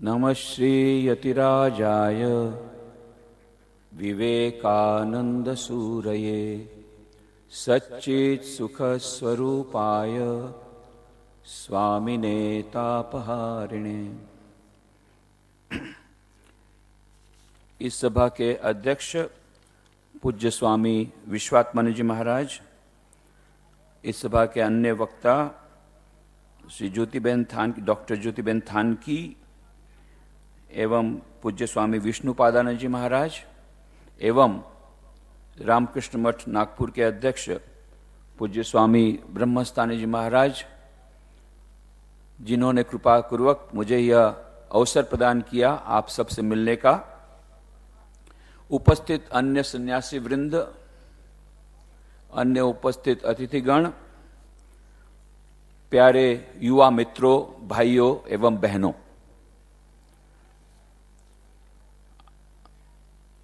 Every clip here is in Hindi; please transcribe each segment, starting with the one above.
नमः श्रीयतिराजाय विवेकानंदसूरये सच्चित्सुखस्वरूपाय स्वामिने तापहारिणे। इस सभा के अध्यक्ष पूज्य स्वामी विश्वात्मानंद जी महाराज, इस सभा के अन्य वक्ता श्री ज्योतिबेन थान, डॉक्टर ज्योतिबेन थानकी एवं पूज्य स्वामी विष्णुपादानंद जी महाराज एवं रामकृष्ण मठ नागपुर के अध्यक्ष पूज्य स्वामी ब्रह्मस्थानी जी महाराज, जिन्होंने कृपापूर्वक मुझे यह अवसर प्रदान किया आप सबसे मिलने का, उपस्थित अन्य सन्यासी वृंद, अन्य उपस्थित अतिथिगण, प्यारे युवा मित्रों, भाइयों एवं बहनों,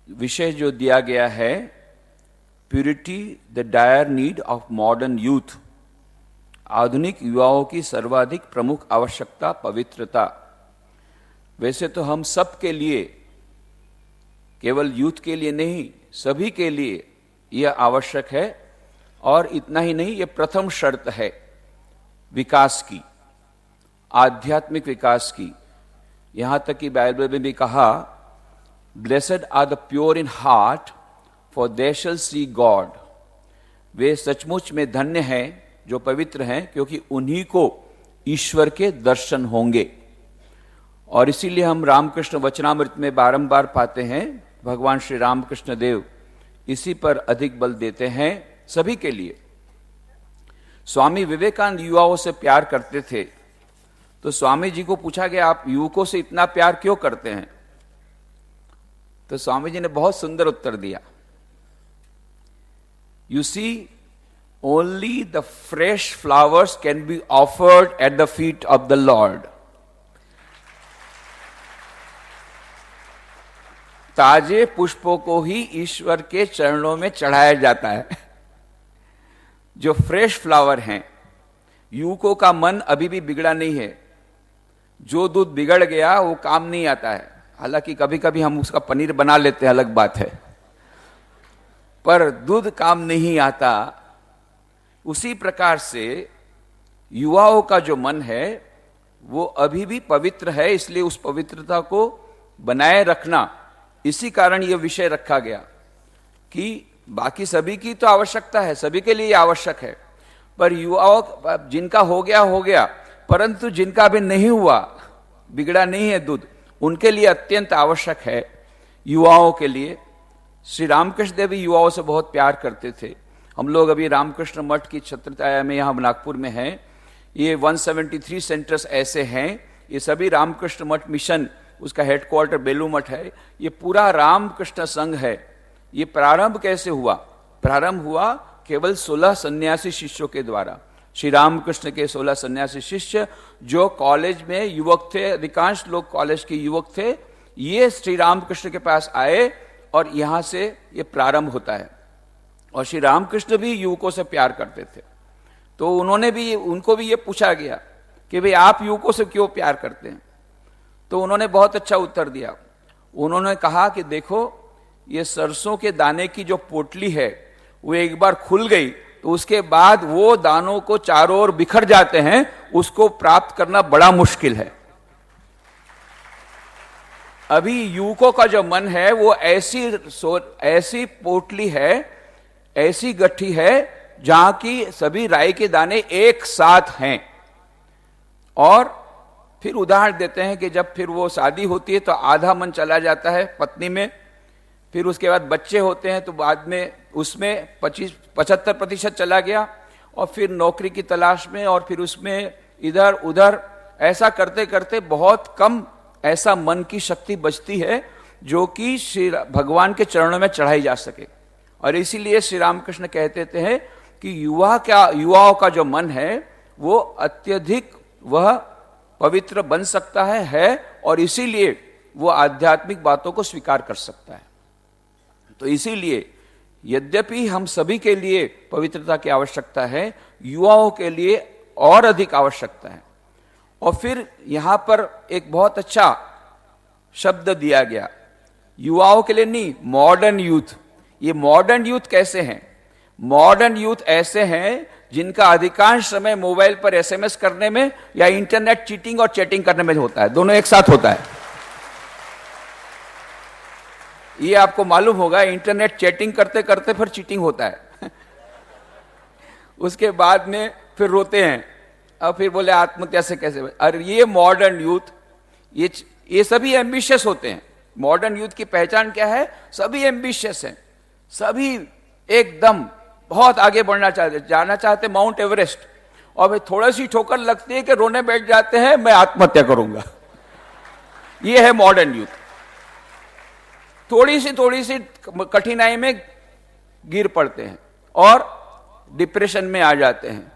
विषय जो दिया गया है purity the dire need of modern youth, आधुनिक युवाओं की सर्वाधिक प्रमुख आवश्यकता पवित्रता। वैसे तो हम सब के लिए, केवल यूथ के लिए नहीं, सभी के लिए यह आवश्यक है। और इतना ही नहीं, यह प्रथम शर्त है विकास की, आध्यात्मिक विकास की। यहां तक कि बाइबल में भी कहा, blessed are the pure in heart for they shall see God. वे सचमुच में धन्य हैं जो पवित्र हैं, क्योंकि उन्हीं को ईश्वर के दर्शन होंगे। और इसीलिए हम रामकृष्ण वचनामृत में बारंबार पाते हैं, भगवान श्री रामकृष्ण देव इसी पर अधिक बल देते हैं सभी के लिए। स्वामी विवेकानंद युवाओं से प्यार करते थे, तो स्वामी जी को पूछा गया आप युवकों से इतना प्यार क्यों करते हैं? तो स्वामी जी ने बहुत सुंदर उत्तर दिया, you see, only the fresh flowers can be offered at the feet of the lord. ताजे पुष्पों को ही ईश्वर के चरणों में चढ़ाया जाता है। जो फ्रेश फ्लावर हैं, युवकों का मन अभी भी बिगड़ा नहीं है। जो दूध बिगड़ गया वो काम नहीं आता है। हालांकि कभी कभी हम उसका पनीर बना लेते हैं, अलग बात है, पर दूध काम नहीं आता। उसी प्रकार से युवाओं का जो मन है वो अभी भी पवित्र है, इसलिए उस पवित्रता को बनाए रखना, इसी कारण यह विषय रखा गया कि बाकी सभी की तो आवश्यकता है, सभी के लिए आवश्यक है, पर युवाओं, जिनका हो गया, परंतु जिनका अभी नहीं हुआ, बिगड़ा नहीं है दूध, उनके लिए अत्यंत आवश्यक है। युवाओं के लिए श्री रामकृष्ण देव भी युवाओं से बहुत प्यार करते थे। हम लोग अभी रामकृष्ण मठ की छत्रछाया में यहाँ नागपुर में हैं। ये 173 सेंटर्स ऐसे हैं, ये सभी रामकृष्ण मठ मिशन, उसका हेडक्वार्टर बेलू मठ है। ये पूरा रामकृष्ण संघ है। ये प्रारंभ कैसे हुआ? प्रारंभ हुआ केवल 16 सन्यासी शिष्यों के द्वारा। श्री रामकृष्ण के 16 सन्यासी शिष्य जो कॉलेज में युवक थे, अधिकांश लोग कॉलेज के युवक थे, ये श्री रामकृष्ण के पास आए और यहां से ये प्रारंभ होता है। और श्री रामकृष्ण भी युवकों से प्यार करते थे, तो उनको भी ये पूछा गया कि भाई आप युवकों से क्यों प्यार करते हैं? तो उन्होंने बहुत अच्छा उत्तर दिया। उन्होंने कहा कि देखो, ये सरसों के दाने की जो पोटली है वो एक बार खुल गई तो उसके बाद वो दानों को चारों ओर बिखर जाते हैं, उसको प्राप्त करना बड़ा मुश्किल है। अभी युवकों का जो मन है वो ऐसी पोटली है, ऐसी गट्ठी है जहां की सभी राई के दाने एक साथ हैं। और फिर उदाहरण देते हैं कि जब फिर वो शादी होती है तो आधा मन चला जाता है पत्नी में, फिर उसके बाद बच्चे होते हैं तो बाद में उसमें 75% चला गया, और फिर नौकरी की तलाश में, और फिर उसमें इधर उधर, ऐसा करते करते बहुत कम ऐसा मन की शक्ति बचती है जो कि श्री भगवान के चरणों में चढ़ाई जा सके। और इसीलिए श्री रामकृष्ण कहते हैं कि युवाओं का जो मन है वो अत्यधिक वह पवित्र बन सकता है, और इसीलिए वो आध्यात्मिक बातों को स्वीकार कर सकता है। तो इसीलिए यद्यपि हम सभी के लिए पवित्रता की आवश्यकता है, युवाओं के लिए और अधिक आवश्यकता है। और फिर यहां पर एक बहुत अच्छा शब्द दिया गया, युवाओं के लिए नहीं, मॉडर्न यूथ। ये मॉडर्न यूथ कैसे हैं? मॉडर्न यूथ ऐसे हैं जिनका अधिकांश समय मोबाइल पर एसएमएस करने में या इंटरनेट चीटिंग और चैटिंग करने में होता है, दोनों एक साथ होता है। ये आपको मालूम होगा, इंटरनेट चैटिंग करते करते फिर चीटिंग होता है उसके बाद में फिर रोते हैं, अब फिर बोले आत्महत्या से कैसे। अरे ये मॉडर्न यूथ, ये सभी एम्बिशियस होते हैं। मॉडर्न यूथ की पहचान क्या है? सभी एम्बिशियस हैं, सभी एकदम बहुत आगे बढ़ना चाहते, जाना चाहते माउंट एवरेस्ट, और भाई थोड़ी सी ठोकर लगती है कि रोने बैठ जाते हैं, मैं आत्महत्या करूंगा। ये है मॉडर्न यूथ। थोड़ी सी कठिनाई में गिर पड़ते हैं और डिप्रेशन में आ जाते हैं,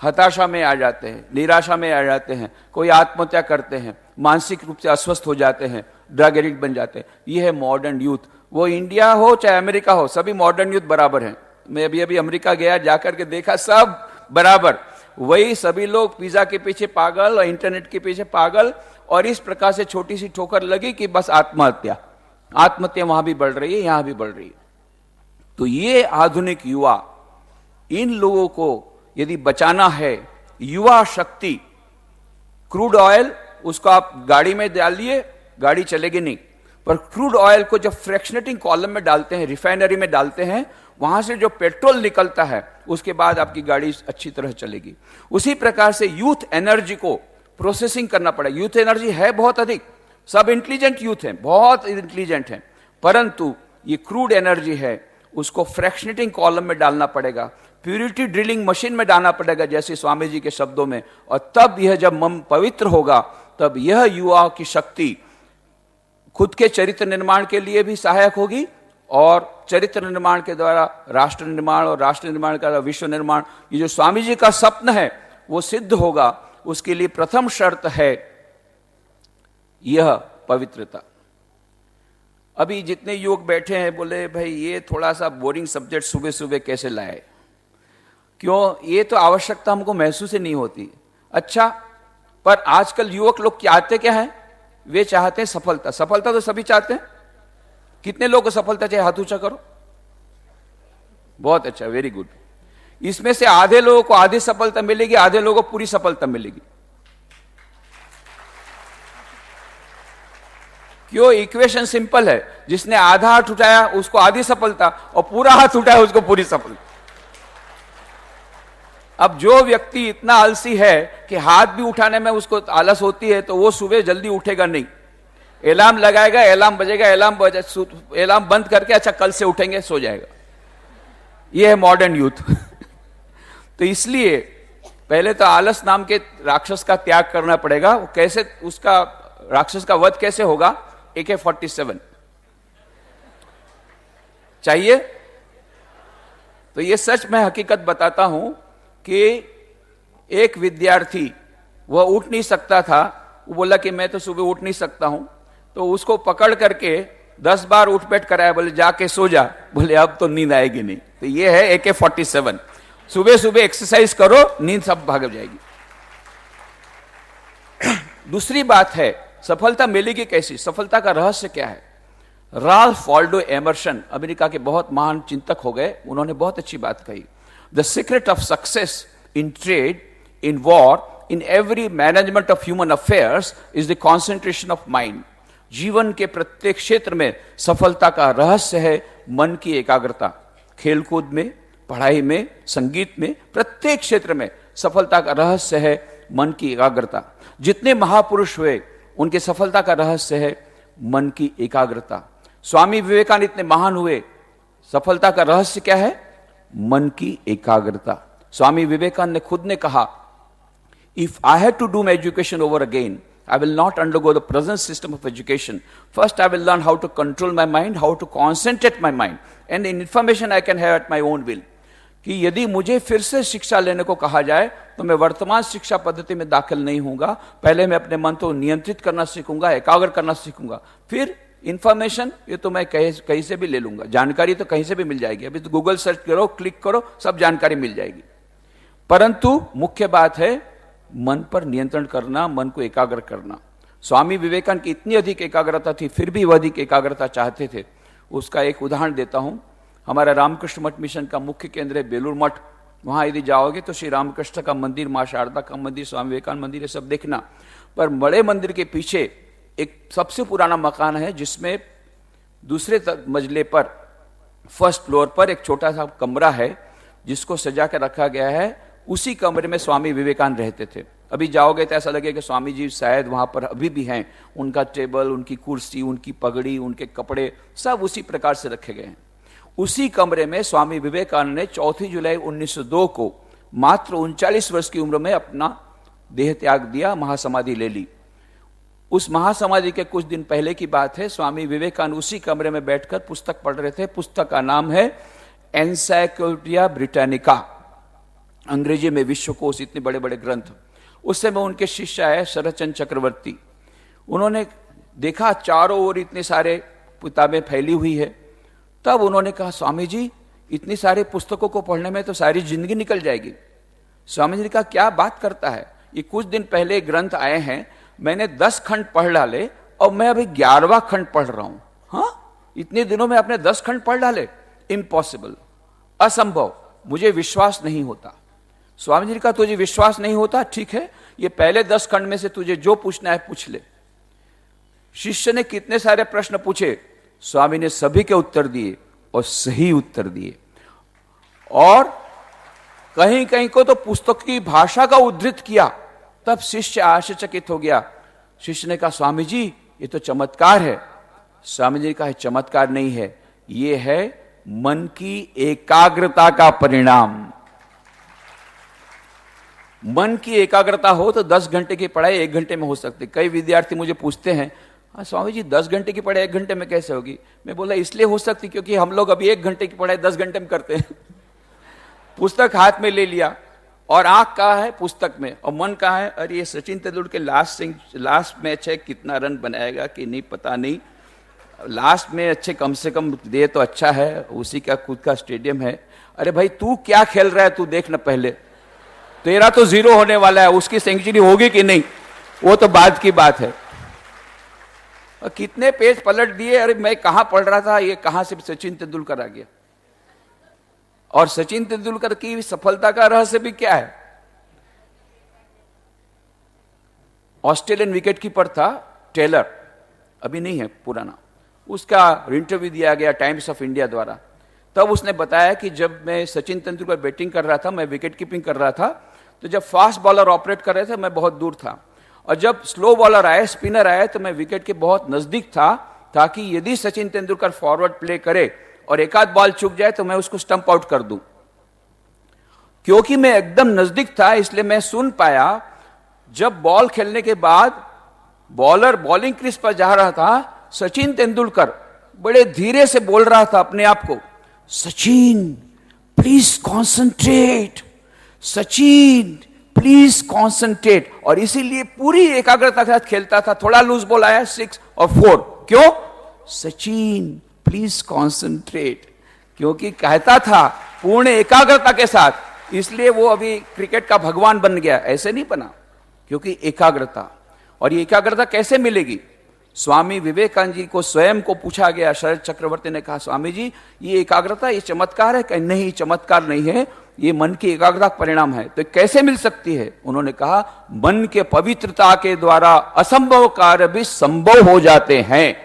हताशा में आ जाते हैं, निराशा में आ जाते हैं, कोई आत्महत्या करते हैं, मानसिक रूप से अस्वस्थ हो जाते हैं, ड्रग एडिक्ट बन जाते हैं। ये है मॉडर्न यूथ। वो इंडिया हो चाहे अमेरिका हो, सभी मॉडर्न यूथ बराबर हैं। मैं अभी अमेरिका गया, जाकर के देखा, सब बराबर वही, सभी लोग पिज्जा के पीछे पागल और इंटरनेट के पीछे पागल, और इस प्रकार से छोटी सी ठोकर लगी कि बस आत्महत्या वहां भी बढ़ रही है, यहां भी बढ़ रही है। तो ये आधुनिक युवा, इन लोगों को यदि बचाना है, युवा शक्ति, क्रूड ऑयल उसको आप गाड़ी में डालिए, गाड़ी चलेगी नहीं, पर क्रूड ऑयल को जब फ्रैक्शनेटिंग कॉलम में डालते हैं, रिफाइनरी में डालते हैं, वहां से जो पेट्रोल निकलता है उसके बाद आपकी गाड़ी अच्छी तरह चलेगी। उसी प्रकार से यूथ एनर्जी को प्रोसेसिंग करना पड़ेगा। यूथ एनर्जी है बहुत अधिक, सब इंटेलिजेंट यूथ हैं, बहुत इंटेलिजेंट हैं, परंतु ये क्रूड एनर्जी है, उसको फ्रैक्शनेटिंग कॉलम में डालना पड़ेगा, प्यूरिटी ड्रिलिंग मशीन में डालना पड़ेगा, जैसे स्वामी जी के शब्दों में, और तब यह जब मन पवित्र होगा, तब यह युवा की शक्ति खुद के चरित्र निर्माण के लिए भी सहायक होगी, और चरित्र निर्माण के द्वारा राष्ट्र निर्माण, और राष्ट्र निर्माण का विश्व निर्माण, ये जो स्वामी जी का स्वप्न है वो सिद्ध होगा। उसके लिए प्रथम शर्त है यह पवित्रता। अभी जितने युवक बैठे हैं बोले भाई ये थोड़ा सा बोरिंग सब्जेक्ट सुबह सुबह कैसे लाए, क्यों? ये तो आवश्यकता हमको महसूस ही नहीं होती। अच्छा, पर आजकल युवक लोग चाहते क्या है? वे चाहते हैं सफलता। सफलता तो सभी चाहते हैं। कितने लोग को सफलता चाहिए? हाथ ऊंचा करो। बहुत अच्छा, वेरी गुड। इसमें से आधे लोगों को आधी सफलता मिलेगी, आधे लोगों को पूरी सफलता मिलेगी। क्यों? इक्वेशन सिंपल है, जिसने आधा हाथ उठाया उसको आधी सफलता, और पूरा हाथ उठाया उसको पूरी सफलता। अब जो व्यक्ति इतना आलसी है कि हाथ भी उठाने में उसको आलस होती है, तो वो सुबह जल्दी उठेगा नहीं। अलार्म लगाएगा, अलार्म बजेगा, अलार्म बंद करके अच्छा कल से उठेंगे, सो जाएगा। ये है मॉडर्न यूथ तो इसलिए पहले तो आलस नाम के राक्षस का त्याग करना पड़ेगा। कैसे उसका राक्षस का वध कैसे होगा? AK-47 चाहिए। तो ये सच मैं हकीकत बताता हूं कि एक विद्यार्थी, वह उठ नहीं सकता था, वो बोला कि मैं तो सुबह उठ नहीं सकता हूं, तो उसको पकड़ करके 10 बार उठ बैठ कराया, बोले जाके सो जा, बोले अब तो नींद आएगी नहीं। तो ये है AK-47। सुबह सुबह एक्सरसाइज करो, नींद सब भाग जाएगी। दूसरी बात है, सफलता मिलेगी कैसी? सफलता का रहस्य क्या है? राल्फ वाल्डो एमर्सन, अमेरिका के बहुत महान चिंतक हो गए, उन्होंने बहुत अच्छी बात कही। The secret of success in trade, in war, in every management of human affairs is the concentration of mind. जीवन के प्रत्येक क्षेत्र में सफलता का रहस्य है मन की एकाग्रता। खेलकूद में, पढ़ाई में, संगीत में, प्रत्येक क्षेत्र में सफलता का रहस्य है मन की एकाग्रता। जितने महापुरुष हुए उनके सफलता का रहस्य है मन की एकाग्रता। स्वामी विवेकानंद इतने महान हुए, सफलता का रहस्य क्या है? मन की एकाग्रता। स्वामी विवेकानंद ने खुद ने कहा, if I have to do my education over again, I will not undergo the present system of education. First, I will learn how to control my mind, how to concentrate my mind, and the information I can have at my own will. कि यदि मुझे फिर से शिक्षा लेने को कहा जाए तो मैं वर्तमान शिक्षा पद्धति में दाखिल नहीं होऊंगा। पहले मैं अपने मन को नियंत्रित करना सीखूंगा, एकाग्र करना सीखूंगा, फिर इंफॉर्मेशन ये तो मैं कहीं से भी ले लूंगा, जानकारी तो कहीं से भी मिल जाएगी। अभी तो गूगल सर्च करो, क्लिक करो, सब जानकारी मिल जाएगी। परंतु मुख्य बात है मन पर नियंत्रण करना, मन को एकाग्र करना। स्वामी विवेकानंद की इतनी अधिक एकाग्रता थी, फिर भी वह अधिक एकाग्रता चाहते थे। उसका एक उदाहरण देता हूं। हमारा रामकृष्ण मठ मिशन का मुख्य केंद्र है बेलूर मठ। वहां यदि जाओगे तो श्री रामकृष्ण का मंदिर, मां शारदा का मंदिर, स्वामी विवेकानंद मंदिर, ये सब देखना। पर बड़े मंदिर के पीछे एक सबसे पुराना मकान है, जिसमें दूसरे मंजिले पर, फर्स्ट फ्लोर पर एक छोटा सा कमरा है जिसको सजा कर रखा गया है। उसी कमरे में स्वामी विवेकानंद रहते थे। अभी जाओगे तो ऐसा लगेगा कि स्वामी जी शायद वहां पर अभी भी हैं। उनका टेबल, उनकी कुर्सी, उनकी पगड़ी, उनके कपड़े सब उसी प्रकार से रखे गए हैं। उसी कमरे में स्वामी विवेकानंद ने 4 जुलाई 1902 को मात्र 39 वर्ष की उम्र में अपना देह त्याग दिया, महासमाधि ले ली। उस महासमाधि के कुछ दिन पहले की बात है। स्वामी विवेकानंद उसी कमरे में बैठकर पुस्तक पढ़ रहे थे। पुस्तक का नाम है एनसाइक्लोपीडिया ब्रिटानिका, अंग्रेजी में विश्वकोश, इतने बड़े बड़े ग्रंथ। उस समय उनके शिष्य आए शरदचंद्र चक्रवर्ती। उन्होंने देखा चारों ओर इतने सारे किताबें फैली हुई है। तब उन्होंने कहा, स्वामी जी इतनी सारे पुस्तकों को पढ़ने में तो सारी जिंदगी निकल जाएगी। स्वामी जी ने कहा, क्या बात करता है, ये कुछ दिन पहले ग्रंथ आए हैं, मैंने 10 खंड पढ़ डाले और मैं अभी 11वां खंड पढ़ रहा हूं। हाँ, इतने दिनों में आपने 10 खंड पढ़ डाले? इम्पॉसिबल, असंभव, मुझे विश्वास नहीं होता। स्वामी जी का तुझे विश्वास नहीं होता, ठीक है, ये पहले 10 खंड में से तुझे जो पूछना है पूछ ले। शिष्य ने कितने सारे प्रश्न पूछे, स्वामी ने सभी के उत्तर दिए और सही उत्तर दिए। और कहीं कहीं को तो पुस्तक की भाषा का उद्धृत किया। तब शिष्य आश्चर्यचकित हो गया। शिष्य ने कहा, स्वामी जी ये तो चमत्कार है। स्वामी जी का चमत्कार नहीं है, ये है मन की एकाग्रता का परिणाम। मन की एकाग्रता हो तो 10 घंटे की पढ़ाई 1 घंटे में हो सकती। कई विद्यार्थी मुझे पूछते हैं, स्वामी जी 10 घंटे की पढ़ाई 1 घंटे में कैसे होगी? मैं बोला, इसलिए हो सकती क्योंकि हम लोग अभी 1 घंटे की पढ़ाई 10 घंटे में करते हैं। पुस्तक हाथ में ले लिया और आंख कहाँ है? पुस्तक में। और मन कहाँ है? अरे ये सचिन तेंदुलकर लास्ट मैच है, कितना रन बनाएगा कि नहीं पता नहीं, लास्ट में अच्छे कम से कम दे तो अच्छा है, उसी का खुद का स्टेडियम है। अरे भाई तू क्या खेल रहा है, तू देख ना पहले, तेरा तो 0 होने वाला है, उसकी सेंचुरी होगी कि नहीं वो तो बाद की बात है। और कितने पेज पलट दिए, अरे मैं कहां पढ़ रहा था, ये कहां से सचिन तेंदुलकर आ गया। और सचिन तेंदुलकर की सफलता का रहस्य भी क्या है? ऑस्ट्रेलियन विकेट कीपर था टेलर, अभी नहीं है, पुराना। उसका इंटरव्यू दिया गया टाइम्स ऑफ इंडिया द्वारा। तब उसने बताया कि जब मैं सचिन तेंदुलकर बैटिंग कर रहा था, मैं विकेट कीपिंग कर रहा था, तो जब फास्ट बॉलर ऑपरेट कर रहे थे मैं बहुत दूर था, और जब स्लो बॉलर आए, स्पिनर आए, तो मैं विकेट के बहुत नजदीक था, ताकि यदि सचिन तेंदुलकर फॉरवर्ड प्ले करे और एक आध बॉल चूक जाए तो मैं उसको स्टंप आउट कर दूं। क्योंकि मैं एकदम नजदीक था, इसलिए मैं सुन पाया जब बॉल खेलने के बाद बॉलर बॉलिंग क्रीज पर जा रहा था, सचिन तेंदुलकर बड़े धीरे से बोल रहा था अपने आप को, Sachin please concentrate, Sachin please concentrate. और इसीलिए पूरी एकाग्रता के साथ खेलता था। थोड़ा लूज बॉल आया 6 और 4, क्यों? सचिन प्लीज कॉन्सेंट्रेट, क्योंकि कहता था पूर्ण एकाग्रता के साथ, इसलिए वो अभी क्रिकेट का भगवान बन गया। ऐसे नहीं बना, क्योंकि एकाग्रता। और ये एकाग्रता कैसे मिलेगी? स्वामी विवेकानंद जी को स्वयं को पूछा गया, शरद चक्रवर्ती ने कहा, स्वामी जी ये एकाग्रता, ये चमत्कार है? कहीं नहीं, चमत्कार नहीं है, ये मन की एकाग्रता का परिणाम है। तो कैसे मिल सकती है? उन्होंने कहा, मन के पवित्रता के द्वारा असंभव कार्य भी संभव हो जाते हैं।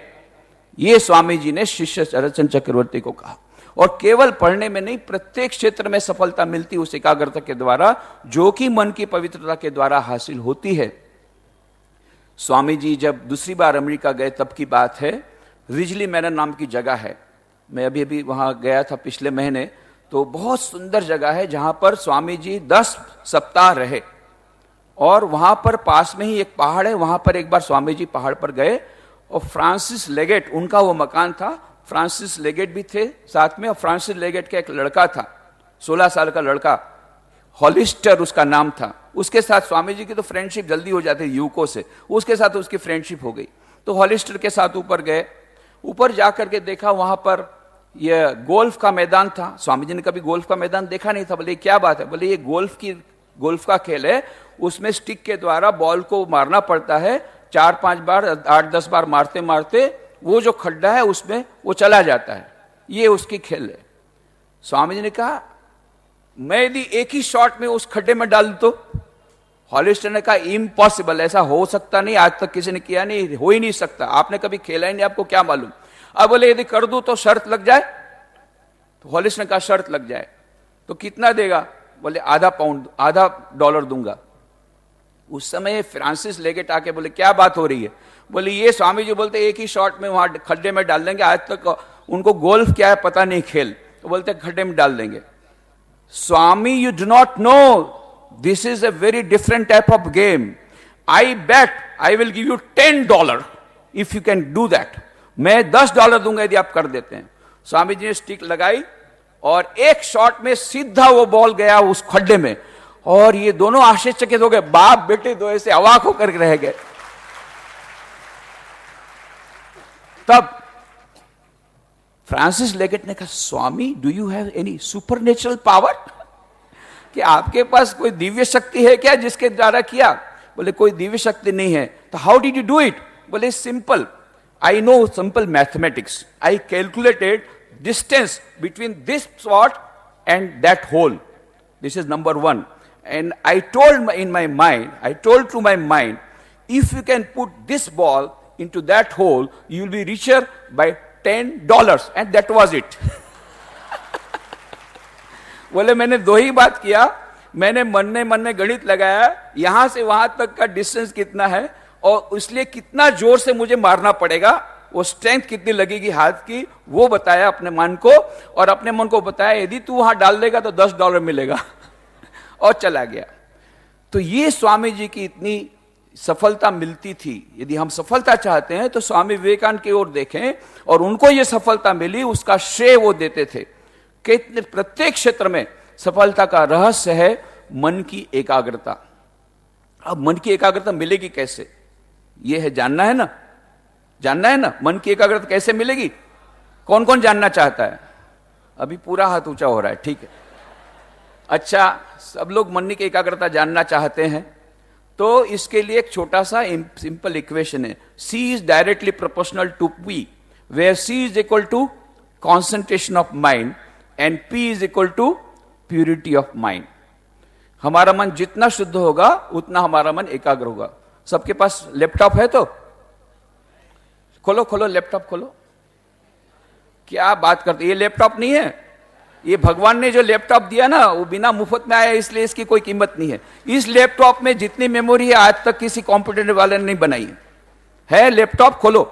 ये स्वामी जी ने शिष्य शरदचंद्र चक्रवर्ती को कहा। और केवल पढ़ने में नहीं, प्रत्येक क्षेत्र में सफलता मिलती उस एकाग्रता के द्वारा, जो कि मन की पवित्रता के द्वारा हासिल होती है। स्वामी जी जब दूसरी बार अमेरिका गए तब की बात है। रिजली मैनर नाम की जगह है, मैं अभी अभी वहां गया था पिछले महीने, तो बहुत सुंदर जगह है जहां पर स्वामी जी 10 सप्ताह रहे। और वहां पर पास में ही एक पहाड़ है, वहां पर एक बार स्वामी जी पहाड़ पर गए और फ्रांसिस लेगेट, उनका वो मकान था, फ्रांसिस लेगेट भी थे साथ में। और फ्रांसिस लेगेट का एक लड़का था, 16 साल का लड़का, हॉलिस्टर उसका नाम था। उसके साथ स्वामी जी की तो फ्रेंडशिप जल्दी हो जाती यूको से, उसके साथ उसकी फ्रेंडशिप हो गई। तो हॉलिस्टर के साथ ऊपर गए, ऊपर जाकर के देखा वहां पर यह गोल्फ का मैदान था। स्वामी जी ने कभी गोल्फ का मैदान देखा नहीं था। बोले क्या बात है? बोले ये गोल्फ का खेल है, उसमें स्टिक के द्वारा बॉल को मारना पड़ता है, 4-5 बार 8-10 बार मारते मारते वो जो खड्डा है उसमें वो चला जाता है। ये उसकी खेल है। स्वामी जी ने कहा मैं यदि एक ही शॉट में उस खड्डे में डाल दूं तो? हॉलिस्टर ने कहा इम्पॉसिबल, ऐसा हो सकता नहीं, आज तक किसी ने किया नहीं, हो ही नहीं सकता, आपने कभी खेला ही नहीं, आपको क्या मालूम। अब बोले यदि कर दूं तो शर्त लग जाए? तो हॉलिस्टर ने कहा शर्त लग जाए। तो कितना देगा? बोले $1 दूंगा। उस समय फ्रांसिस लेगेट आके बोले क्या बात हो रही है? बोले ये स्वामी जी बोलते एक ही शॉट में वहां खड्डे में डाल देंगे, आज तक उनको गोल्फ क्या है पता नहीं खेल, तो बोलते खड्डे में डाल देंगे। Swami you do not know, this is a very different type of game, I bet I will give you $10 if you can do that. मैं $10 दूंगा यदि आप कर देते हैं। स्वामी जी ने स्टिक लगाई और एक शॉट में सीधा वो बॉल गया उस खड्डे में, और ये दोनों आश्चर्यचकित हो गए, बाप बेटे दो ऐसे अवाक होकर रह गए। तब फ्रांसिस लेगेट ने कहा Swami do you have any supernatural power, कि आपके पास कोई दिव्य शक्ति है क्या जिसके द्वारा किया? बोले कोई दिव्य शक्ति नहीं है। तो how did you do it? बोले simple, I know simple mathematics, I calculated distance between this spot and that hole. This is number one. And I told to my mind, if you can put this ball into that hole, you will be richer by $10. And that was it. बोले मैंने दो ही बात किया, मैंने मन में गणित लगाया, यहां से वहां तक का डिस्टेंस कितना है और इसलिए कितना जोर से मुझे मारना पड़ेगा, वो स्ट्रेंथ कितनी लगेगी हाथ की, वो बताया अपने मन को, और अपने मन को बताया यदि तू वहां डाल देगा तो $10 मिलेगा और चला गया। तो ये स्वामी जी की इतनी सफलता मिलती थी। यदि हम सफलता चाहते हैं तो स्वामी विवेकानंद की ओर देखें, और उनको ये सफलता मिली, उसका श्रेय वो देते थे। कि प्रत्येक क्षेत्र में सफलता का रहस्य है मन की एकाग्रता। अब मन की एकाग्रता मिलेगी कैसे, ये है जानना है ना, जानना है ना, मन की एकाग्रता कैसे मिलेगी? कौन कौन जानना चाहता है? अभी पूरा हाथ ऊंचा हो रहा है, ठीक है। अच्छा, सब लोग मन की एकाग्रता जानना चाहते हैं, तो इसके लिए एक छोटा सा सिंपल इक्वेशन है, C is directly proportional to P, where C is equal to concentration of mind and P is equal to purity of mind. हमारा मन जितना शुद्ध होगा उतना हमारा मन एकाग्र होगा। सबके पास लैपटॉप है तो खोलो लैपटॉप खोलो। क्या बात करते, ये लैपटॉप नहीं है, ये भगवान ने जो लैपटॉप दिया ना वो बिना मुफ्त में आया, इसलिए इसकी कोई कीमत नहीं है। इस लैपटॉप में जितनी मेमोरी है आज तक किसी कंप्यूटर वाले ने नहीं बनाई है। लैपटॉप खोलो,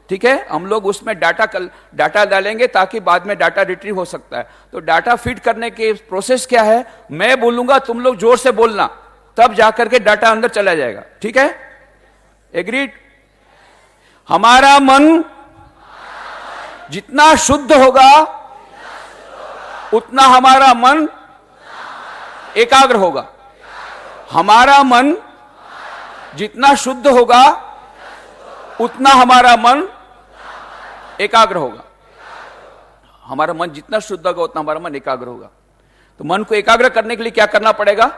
ठीक है, हम लोग उसमें डाटा डालेंगे ताकि बाद में डाटा रिट्रीव हो सकता है। तो डाटा फीड करने की प्रोसेस क्या है, मैं बोलूंगा तुम लोग जोर से बोलना, तब जाकर के डाटा अंदर चला जाएगा, ठीक है, एग्रीड। हमारा मन जितना शुद्ध होगा उतना हमारा मन एकाग्र होगा। हमारा मन जितना शुद्ध होगा उतना हमारा मन एकाग्र होगा। हमारा मन जितना शुद्ध होगा उतना हमारा मन एकाग्र होगा। तो मन को एकाग्र करने के लिए क्या करना पड़ेगा?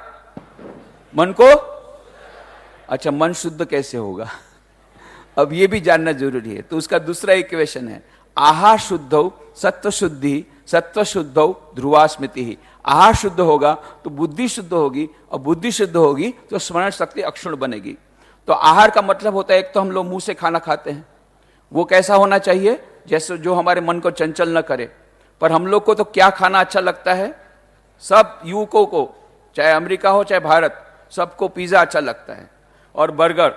मन को, अच्छा, मन शुद्ध कैसे होगा, अब ये भी जानना जरूरी है। तो उसका दूसरा इक्वेशन है, आहार शुद्धौ सत्व शुद्धि, सत्व शुद्धौ ध्रुवा स्मृति ही। आहार शुद्ध होगा तो बुद्धि शुद्ध होगी, और बुद्धि शुद्ध होगी तो स्मरण शक्ति अक्षुण्ण बनेगी। तो आहार का मतलब होता है, एक तो हम लोग मुंह से खाना खाते हैं, वो कैसा होना चाहिए, जैसे जो हमारे मन को चंचल न करे। पर हम लोग को तो क्या खाना अच्छा लगता है, सब युवकों को, चाहे अमेरिका हो चाहे भारत, सबको पिज्जा अच्छा लगता है और बर्गर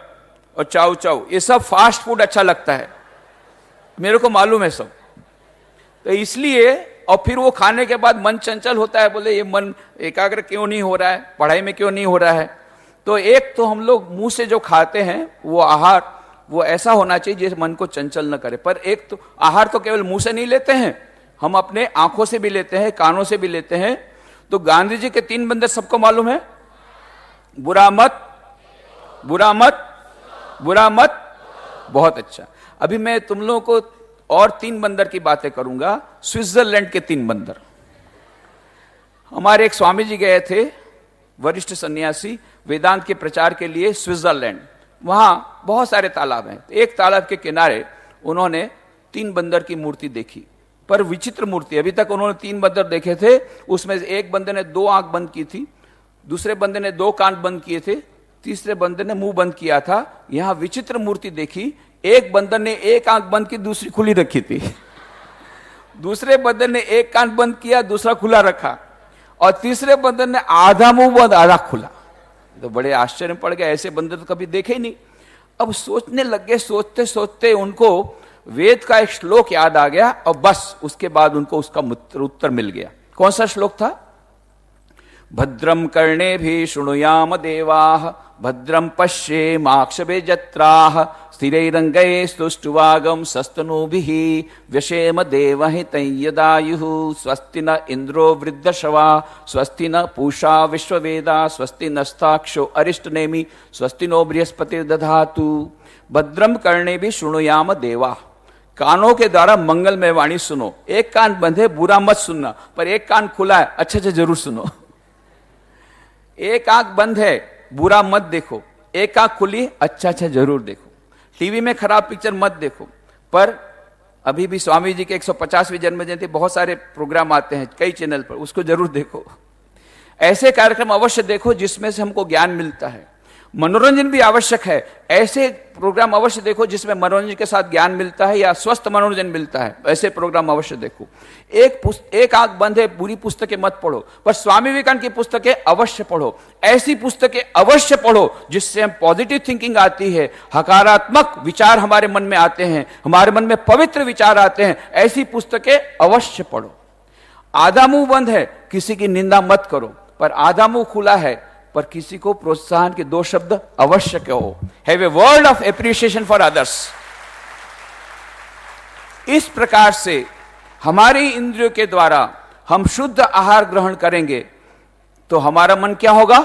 और चाउ चाउ, ये सब फास्ट फूड अच्छा लगता है, मेरे को मालूम है सब। तो इसलिए, और फिर वो खाने के बाद मन चंचल होता है, बोले ये मन एकाग्र क्यों नहीं हो रहा है, पढ़ाई में क्यों नहीं हो रहा है। तो एक तो हम लोग मुंह से जो खाते हैं वो आहार, वो ऐसा होना चाहिए जिस मन को चंचल न करे। पर एक तो आहार तो केवल मुंह से नहीं लेते हैं, हम अपने आंखों से भी लेते हैं, कानों से भी लेते हैं। तो गांधी जी के 3 बंदर सबको मालूम है, बुरा मत, बुरा मत, बुरा मत, बहुत अच्छा। अभी मैं तुम लोगों को और 3 बंदर की बातें करूंगा, स्विट्जरलैंड के 3 बंदर। हमारे एक स्वामी जी गए थे, वरिष्ठ सन्यासी, वेदांत के प्रचार के लिए स्विट्जरलैंड। वहां बहुत सारे तालाब हैं। एक तालाब के किनारे उन्होंने 3 बंदर की मूर्ति देखी, पर विचित्र मूर्ति। अभी तक उन्होंने 3 बंदर देखे थे, उसमें एक बंदे ने 2 आंख बंद की थी, दूसरे बंदे ने 2 कान बंद किए थे, तीसरे बंदर ने मुंह बंद किया था। यहां विचित्र मूर्ति देखी, एक बंदर ने 1 आंख बंद की, दूसरी खुली रखी थी। दूसरे बंदर ने 1 कान बंद किया, दूसरा खुला रखा, और तीसरे बंदर ने आधा मुंह बंद आधा खुला। तो बड़े आश्चर्य पड़ गए, ऐसे बंदर तो कभी देखे ही नहीं। अब सोचने लग गए, सोचते सोचते उनको वेद का एक श्लोक याद आ गया, और बस उसके बाद उनको उसका उत्तर मिल गया। कौन सा श्लोक था? भद्रम कर्णेभिः शृणुयाम देवाः भद्रम पश्येमाक्षभिर्यजत्राः स्थिरैरङ्गैस्तुष्टुवागं सस्तनूभिः व्यशेम देवहितं यदायुः स्वस्ति न इन्द्रो वृद्धश्रवा स्वस्ति न पूषा विश्ववेदा स्वस्ति नस्ताक्षो अरिष्टनेमि स्वस्ति नो बृहस्पतिर्दधातु। भद्रम कर्णेभिः शृणुयाम देवा, कानों के द्वारा मंगलमय वाणी सुनो। एक कान बंद है, बुरा मत सुनना, पर एक कान खुला है, अच्छे से जरूर सुनो। एक आंख बंद है, बुरा मत देखो, एक आंख खुली, अच्छा अच्छा जरूर देखो। टीवी में खराब पिक्चर मत देखो, पर अभी भी स्वामी जी के 150वीं जन्म जयंती बहुत सारे प्रोग्राम आते हैं कई चैनल पर, उसको जरूर देखो। ऐसे कार्यक्रम अवश्य देखो जिसमें से हमको ज्ञान मिलता है। मनोरंजन भी आवश्यक है, ऐसे प्रोग्राम अवश्य देखो जिसमें मनोरंजन के साथ ज्ञान मिलता है या स्वस्थ मनोरंजन मिलता है, ऐसे प्रोग्राम अवश्य देखो। एक आंख बंद है, बुरी पुस्तकें मत पढ़ो, पर स्वामी विवेकानंद की पुस्तकें अवश्य पढ़ो। ऐसी पुस्तकें अवश्य पढ़ो जिससे हम पॉजिटिव थिंकिंग आती है, हकारात्मक विचार हमारे मन में आते हैं, हमारे मन में पवित्र विचार आते हैं। ऐसी पुस्तकें अवश्य पढ़ो। आधा मुंह बंद है, किसी की निंदा मत करो, पर आधा मुंह खुला है, पर किसी को प्रोत्साहन के 2 शब्द अवश्य कहो। Have a word of appreciation for others. इस प्रकार से हमारी इंद्रियों के द्वारा हम शुद्ध आहार ग्रहण करेंगे तो हमारा मन क्या होगा?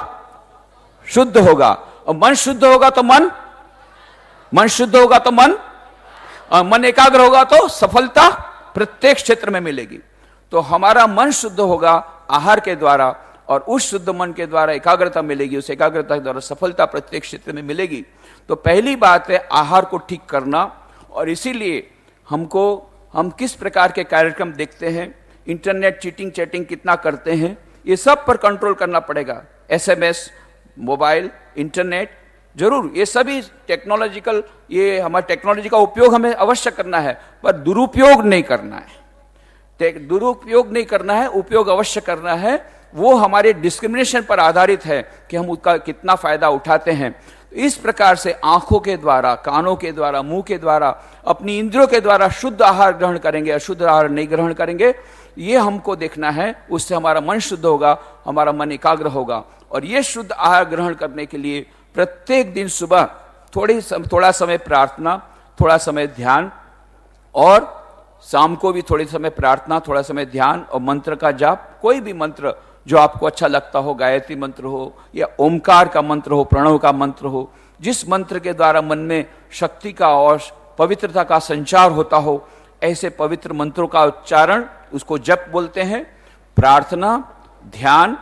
शुद्ध होगा। और मन शुद्ध होगा तो मन शुद्ध होगा तो मन एकाग्र होगा तो सफलता प्रत्येक क्षेत्र में मिलेगी। तो हमारा मन शुद्ध होगा आहार के द्वारा, और उस शुद्ध मन के द्वारा एकाग्रता मिलेगी, उस एकाग्रता के द्वारा सफलता प्रत्येक क्षेत्र में मिलेगी। तो पहली बात है आहार को ठीक करना। और इसीलिए हम किस प्रकार के कार्यक्रम देखते हैं, इंटरनेट चीटिंग चैटिंग कितना करते हैं, ये सब पर कंट्रोल करना पड़ेगा। SMS, मोबाइल, इंटरनेट, जरूर ये सभी टेक्नोलॉजिकल, ये हमारे टेक्नोलॉजी का उपयोग हमें अवश्य करना है, पर दुरुपयोग नहीं करना है। दुरुपयोग नहीं करना है, उपयोग अवश्य करना है। वो हमारे डिस्क्रिमिनेशन पर आधारित है कि हम उसका कितना फायदा उठाते हैं। इस प्रकार से आंखों के द्वारा, कानों के द्वारा, मुंह के द्वारा, अपनी इंद्रियों के द्वारा शुद्ध आहार ग्रहण करेंगे, अशुद्ध आहार नहीं ग्रहण करेंगे, ये हमको देखना है। उससे हमारा मन शुद्ध होगा, हमारा मन एकाग्र होगा। और ये शुद्ध आहार ग्रहण करने के लिए प्रत्येक दिन सुबह थोड़ा समय प्रार्थना, थोड़ा समय ध्यान, और शाम को भी थोड़े समय प्रार्थना, थोड़ा समय ध्यान और मंत्र का जाप। कोई भी मंत्र जो आपको अच्छा लगता हो, गायत्री मंत्र हो या ओमकार का मंत्र हो, प्रणव का मंत्र हो, जिस मंत्र के द्वारा मन में शक्ति का और पवित्रता का संचार होता हो, ऐसे पवित्र मंत्रों का उच्चारण, उसको जप बोलते हैं। प्रार्थना, ध्यान,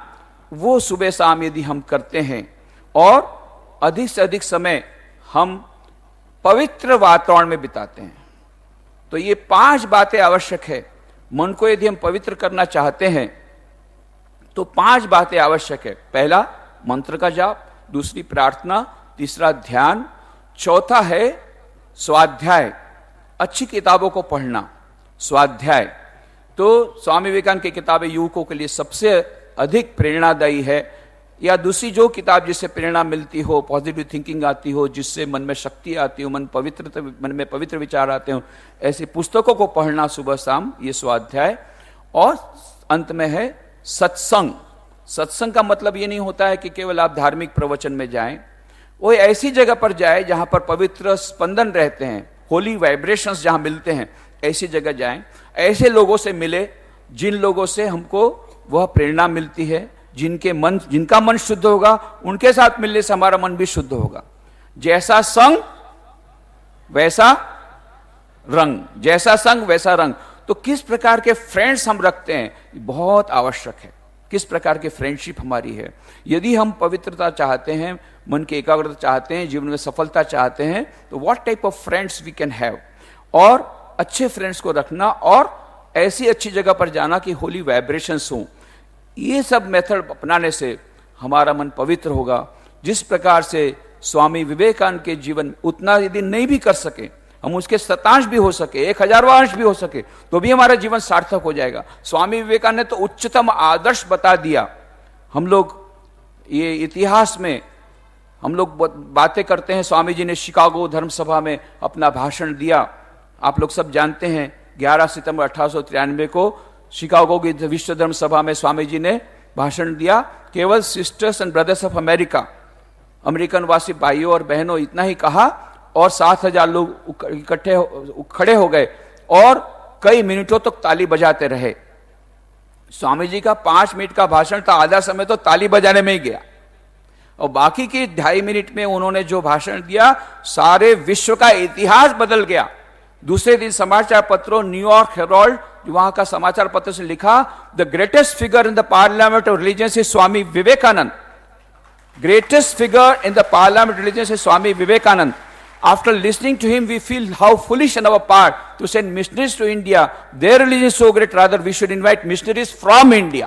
वो सुबह शाम यदि हम करते हैं और अधिक से अधिक समय हम पवित्र वातावरण में बिताते हैं, तो ये 5 बातें आवश्यक है। मन को यदि हम पवित्र करना चाहते हैं तो 5 बातें आवश्यक है। पहला मंत्र का जाप, दूसरी प्रार्थना, तीसरा ध्यान, चौथा है स्वाध्याय, अच्छी किताबों को पढ़ना। स्वाध्याय तो स्वामी विवेकानंद की किताबें युवकों के लिए सबसे अधिक प्रेरणादायी है, या दूसरी जो किताब जिससे प्रेरणा मिलती हो, पॉजिटिव थिंकिंग आती हो, जिससे मन में शक्ति आती हो, मन में पवित्र विचार आते हो, ऐसी पुस्तकों को पढ़ना सुबह शाम, ये स्वाध्याय। और अंत में है सत्संग। सत्संग का मतलब ये नहीं होता है कि केवल आप धार्मिक प्रवचन में जाएं, वो ऐसी जगह पर जाए जहां पर पवित्र स्पंदन रहते हैं, होली वाइब्रेशंस जहां मिलते हैं, ऐसी जगह जाएं, ऐसे लोगों से मिले जिन लोगों से हमको वह प्रेरणा मिलती है, जिनका मन शुद्ध होगा, उनके साथ मिलने से हमारा मन भी शुद्ध होगा। जैसा संग वैसा रंग, जैसा संग वैसा रंग। तो किस प्रकार के फ्रेंड्स हम रखते हैं, बहुत आवश्यक है। किस प्रकार की फ्रेंडशिप हमारी है। यदि हम पवित्रता चाहते हैं, मन की एकाग्रता चाहते हैं, जीवन में सफलता चाहते हैं, तो what type of friends we can have, और अच्छे फ्रेंड्स को रखना और ऐसी अच्छी जगह पर जाना कि होली वाइब्रेशंस हों। ये सब मेथड अपनाने से हमारा मन पवित्र होगा। जिस प्रकार से स्वामी विवेकानंद के जीवन, उतना यदि नहीं भी कर सके, हम उसके शतांश भी हो सके, 1000वां अंश भी हो सके, तो भी हमारा जीवन सार्थक हो जाएगा। स्वामी विवेकानंद ने तो उच्चतम आदर्श बता दिया। हम लोग ये इतिहास में हम लोग बातें करते हैं, स्वामी जी ने शिकागो धर्म सभा में अपना भाषण दिया। आप लोग सब जानते हैं 11 सितंबर 1893 को शिकागो की विश्व धर्म सभा में स्वामी जी ने भाषण दिया। केवल sisters and brothers of America, American वासी भाइयों और बहनों, इतना ही कहा और 7000 लोग इकट्ठे खड़े हो गए और कई मिनटों तक ताली बजाते रहे। स्वामी जी का 5 मिनट का भाषण था, आधा समय तो ताली बजाने में ही गया और बाकी के 2.5 मिनट में उन्होंने जो भाषण दिया, सारे विश्व का इतिहास बदल गया। दूसरे दिन समाचार पत्रों, न्यूयॉर्क हेराल्ड, वहां का समाचार पत्र से लिखा, the greatest figure in the parliament of religions is Swami Vivekananda. Greatest figure in the parliament of religions is Swami Vivekananda. After listening to him, we feel how foolish on our part to send missionaries to India. Their religion is so great, rather we should invite missionaries from India.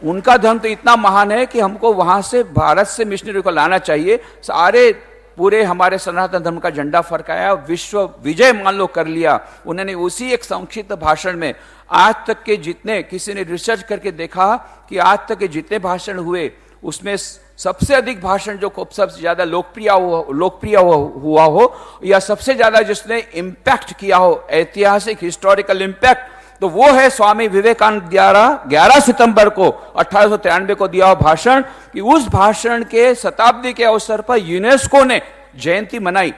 उनका धर्म तो इतना महान है कि हमको वहां से, भारत से मिशनरी को लाना चाहिए। सारे पूरे हमारे सनातन धर्म का झंडा फरकाया, विश्व विजय मान लो कर लिया उन्होंने। उसी एक संक्षिप्त भाषण में आज तक के जितने, किसी ने रिसर्च करके देखा कि आज तक के जितने भाषण हुए, उसमें सबसे अधिक भाषण जो सबसे ज्यादा लोकप्रिय हुआ हो या सबसे ज्यादा जिसने इंपैक्ट किया हो, ऐतिहासिक हिस्टोरिकल इंपैक्ट, तो वो है स्वामी विवेकानंद द्वारा 11 सितंबर को 1893 को दिया हुआ भाषण। कि उस भाषण के शताब्दी के अवसर पर यूनेस्को ने जयंती मनाई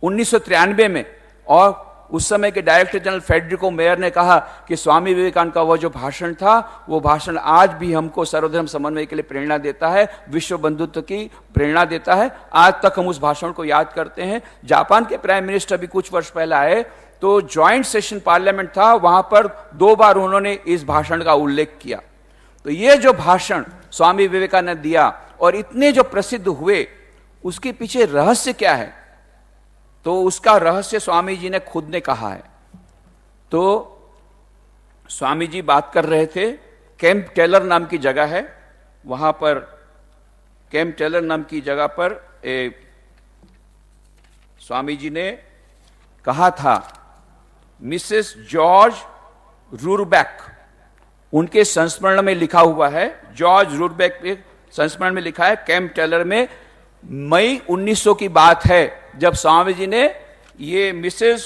1993 में, और उस समय के डायरेक्टर जनरल फेडरिको मेयर ने कहा कि स्वामी विवेकानंद का वो जो भाषण था, वो भाषण आज भी हमको सर्वधर्म समन्वय के लिए प्रेरणा देता है, विश्व बंधुत्व की प्रेरणा देता है। आज तक हम उस भाषण को याद करते हैं। जापान के प्राइम मिनिस्टर अभी कुछ वर्ष पहले आए, तो ज्वाइंट सेशन पार्लियामेंट था, वहां पर 2 बार उन्होंने इस भाषण का उल्लेख किया। तो ये जो भाषण स्वामी विवेकानंद दिया और इतने जो प्रसिद्ध हुए, उसके पीछे रहस्य क्या है? तो उसका रहस्य स्वामी जी ने खुद ने कहा है। तो स्वामी जी बात कर रहे थे, कैंप टेलर नाम की जगह है, वहां पर कैंप टेलर नाम की जगह पर स्वामी जी ने कहा था, मिसेस जॉर्ज रूरबैक, उनके संस्मरण में लिखा हुआ है, जॉर्ज रूरबैक के संस्मरण में लिखा है, कैंप टेलर में मई 1900 की बात है, जब स्वामी जी ने ये मिसेस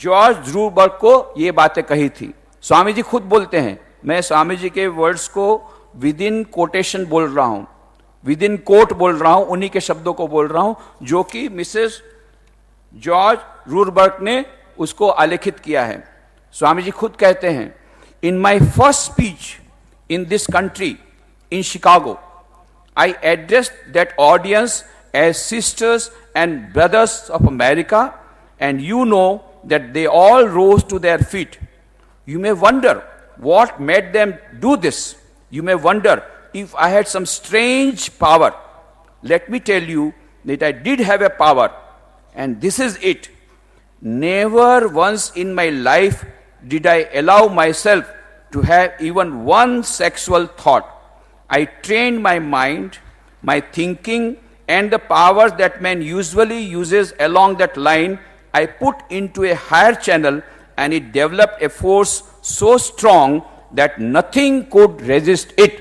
जॉर्ज रूरबर्ग को ये बातें कही थी। स्वामी जी खुद बोलते हैं, मैं स्वामी जी के वर्ड्स को विद इन कोटेशन बोल रहा हूं, विद इन कोट बोल रहा हूं, उन्हीं के शब्दों को बोल रहा हूं जो कि मिसेस जॉर्ज रूरबर्ग ने उसको आलेखित किया है। स्वामी जी खुद कहते हैं, in my first speech in this country in Chicago, I addressed that audience as sisters and brothers of America, and you know that they all rose to their feet. You may wonder what made them do this. You may wonder if I had some strange power. Let me tell you that I did have a power, and this is it. Never once in my life did I allow myself to have even one sexual thought. I trained my mind, my thinking, and the powers that man usually uses along that line, I put into a higher channel, and it developed a force so strong that nothing could resist it.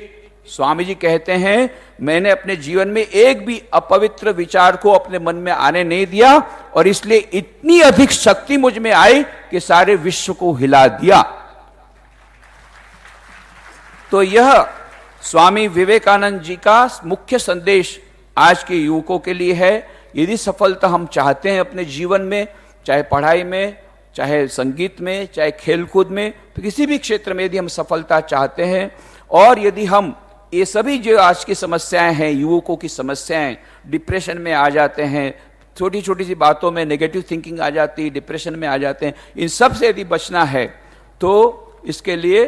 Swami ji कहते हैं, मैंने अपने जीवन में एक भी अपवित्र विचार को अपने मन में आने नहीं दिया, और इसलिए इतनी अधिक शक्ति मुझ में आई कि सारे विश्व को हिला दिया। तो यह स्वामी विवेकानंद जी का मुख्य संदेश आज के युवकों के लिए है। यदि सफलता हम चाहते हैं अपने जीवन में, चाहे पढ़ाई में, चाहे संगीत में, चाहे खेलकूद में, तो किसी भी क्षेत्र में यदि हम सफलता चाहते हैं, और यदि हम ये सभी जो आज की समस्याएं हैं, युवकों की समस्याएं, डिप्रेशन में आ जाते हैं, छोटी छोटी सी बातों में नेगेटिव थिंकिंग आ जाती है, डिप्रेशन में आ जाते हैं, इन सब से यदि बचना है तो इसके लिए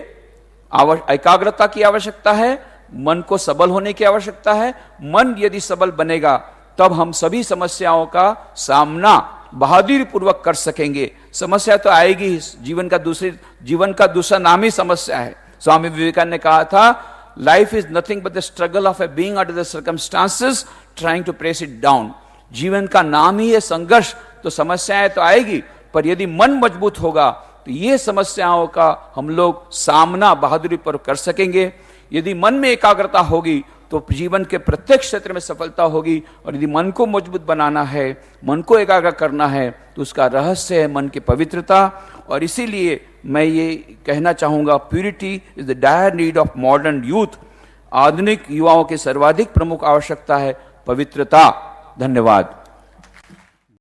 एकाग्रता की आवश्यकता है, मन को सबल होने की आवश्यकता है। मन यदि सबल बनेगा तब हम सभी समस्याओं का सामना बहादुरी पूर्वक कर सकेंगे। समस्या तो आएगी ही, जीवन का दूसरा नाम ही समस्या है। स्वामी विवेकानंद ने कहा था, life is nothing but the struggle of a being under the circumstances trying to press it down. जीवन का नाम ही है संघर्ष। तो समस्याएं तो आएगी, पर यदि मन मजबूत होगा तो ये समस्याओं का हम लोग सामना बहादुरी पर कर सकेंगे। यदि मन में एकाग्रता होगी तो जीवन के प्रत्येक क्षेत्र में सफलता होगी। और यदि मन को मजबूत बनाना है, मन को एकाग्र करना है, तो उसका रहस्य है मन की पवित्रता। और इसीलिए मैं ये कहना चाहूंगा, purity is the dire need of modern youth. आधुनिक युवाओं की सर्वाधिक प्रमुख आवश्यकता है पवित्रता। धन्यवाद।